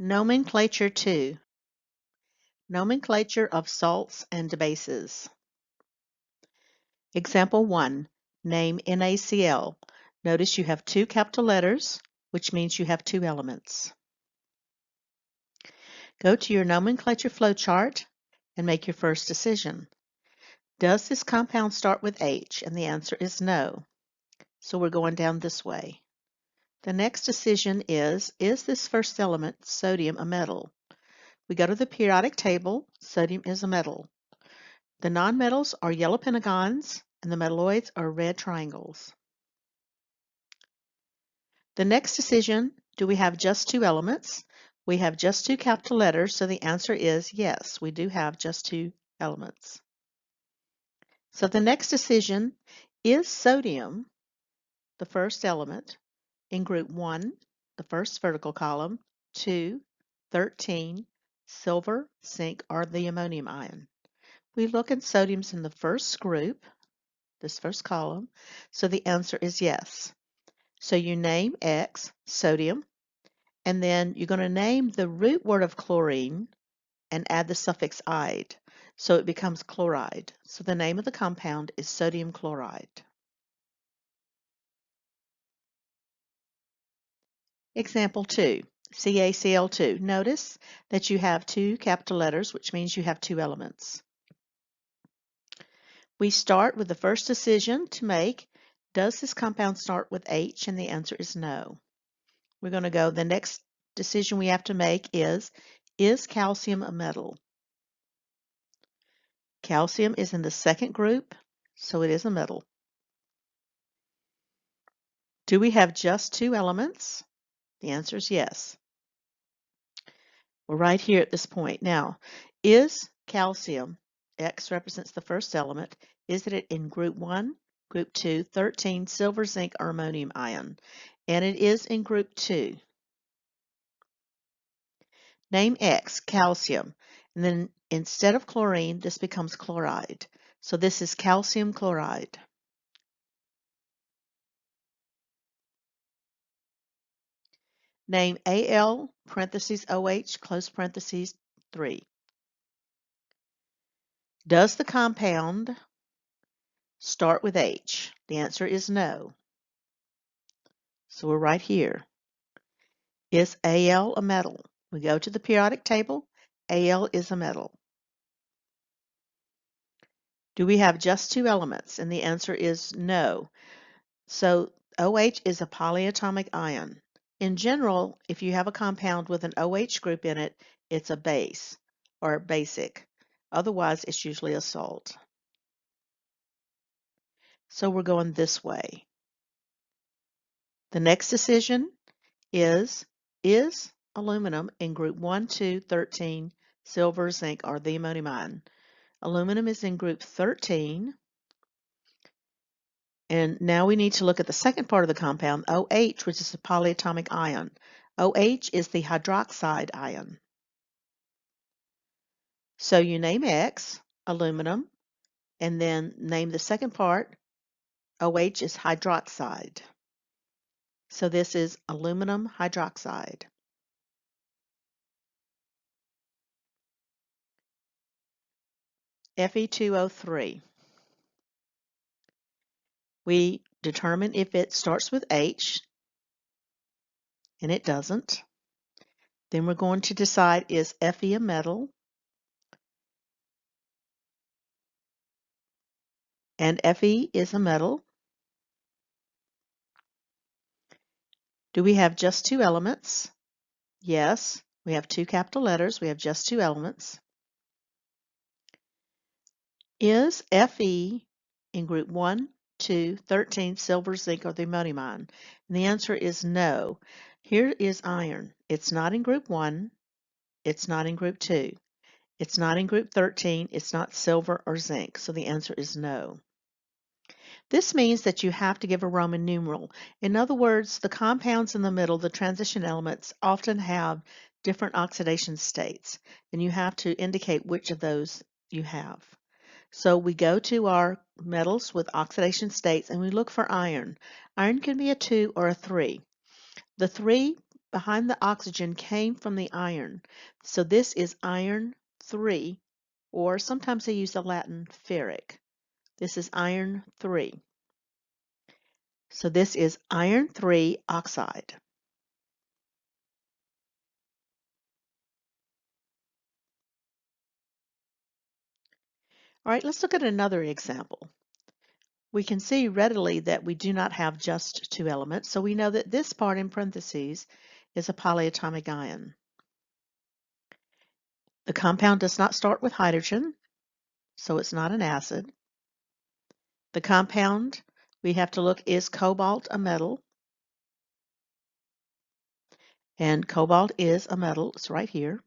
Nomenclature 2. Nomenclature of salts and bases. Example 1. Name NaCl. Notice you have two capital letters, which means you have two elements. Go to your nomenclature flowchart and make your first decision. Does this compound start with H? And the answer is no. So we're going down this way. The next decision is this first element, sodium, a metal? We go to the periodic table. Sodium is a metal. The nonmetals are yellow pentagons, and the metalloids are red triangles. The next decision, do we have just two elements? We have just two capital letters, so the answer is yes, we do have just two elements. So the next decision, is sodium, the first element, in group 1, the first vertical column, 2, 13, silver, zinc, or the ammonium ion? We look at sodium's in the first group, this first column, so the answer is yes. So you name X, sodium, and then you're going to name the root word of chlorine and add the suffix "ide," so it becomes chloride. So the name of the compound is sodium chloride. Example 2, CaCl2. Notice that you have two capital letters, which means you have two elements. We start with the first decision to make. Does this compound start with H? And the answer is no. We're going to go, the next decision we have to make is calcium a metal? Calcium is in the second group, so it is a metal. Do we have just two elements? The answer is yes. We're right here at this point. Now, is calcium, X represents the first element, is it in group 1, group 2, 13, silver, zinc, or ammonium ion? And it is in group 2. Name X, calcium, and then instead of chlorine, this becomes chloride. So this is calcium chloride. Name Al, parentheses OH, close parentheses 3. Does the compound start with H? The answer is no. So we're right here. Is Al a metal? We go to the periodic table. Al is a metal. Do we have just two elements? And the answer is no. So OH is a polyatomic ion. In general, if you have a compound with an OH group in it, it's a base or basic. Otherwise, it's usually a salt. So we're going this way. The next decision is aluminum in group 1, 2, 13, silver, zinc, or the ammonium ion? Aluminum is in group 13. And now we need to look at the second part of the compound, OH, which is a polyatomic ion. OH is the hydroxide ion. So you name X, aluminum, and then name the second part. OH is hydroxide. So this is aluminum hydroxide. Fe2O3. We determine if it starts with H, and it doesn't. Then we're going to decide, is Fe a metal? And Fe is a metal. Do we have just two elements? Yes, we have two capital letters. We have just two elements. Is Fe in group 1, 2, 13, silver, zinc, or the ammonium ion? And the answer is no. Here is iron. It's not in group 1. It's not in group 2. It's not in group 13. It's not silver or zinc. So the answer is no. This means that you have to give a Roman numeral. In other words, the compounds in the middle, the transition elements, often have different oxidation states, and you have to indicate which of those you have. So we go to our metals with oxidation states and we look for iron. Iron can be a 2 or a 3. The 3 behind the oxygen came from the iron. So this is iron 3, or sometimes they use the Latin ferric. This is iron 3. So this is iron 3 oxide. All right, let's look at another example. We can see readily that we do not have just 2 elements, so we know that this part in parentheses is a polyatomic ion. The compound does not start with hydrogen, so it's not an acid. The compound, we have to look, is cobalt a metal? And cobalt is a metal, it's right here.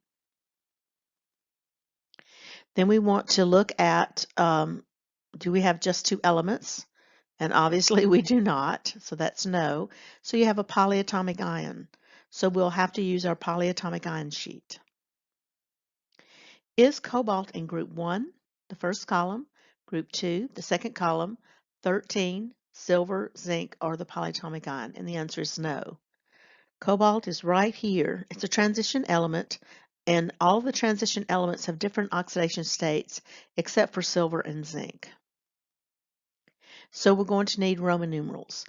Then we want to look at, do we have just 2 elements? And obviously we do not, so that's no. So you have a polyatomic ion. So we'll have to use our polyatomic ion sheet. Is cobalt in group 1, the first column, group 2, the second column, 13, silver, zinc, or the polyatomic ion? And the answer is no. Cobalt is right here. It's a transition element, and all the transition elements have different oxidation states except for silver and zinc. So we're going to need Roman numerals.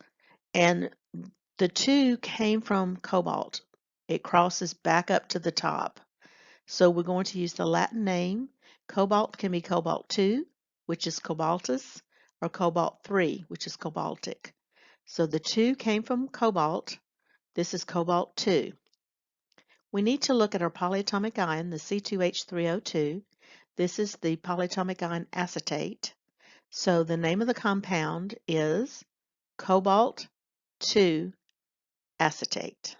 And the 2 came from cobalt. It crosses back up to the top. So we're going to use the Latin name. Cobalt can be cobalt 2, which is cobaltus, or cobalt 3, which is cobaltic. So the 2 came from cobalt. This is cobalt 2. We need to look at our polyatomic ion, the C2H3O2. This is the polyatomic ion acetate. So the name of the compound is cobalt 2 acetate.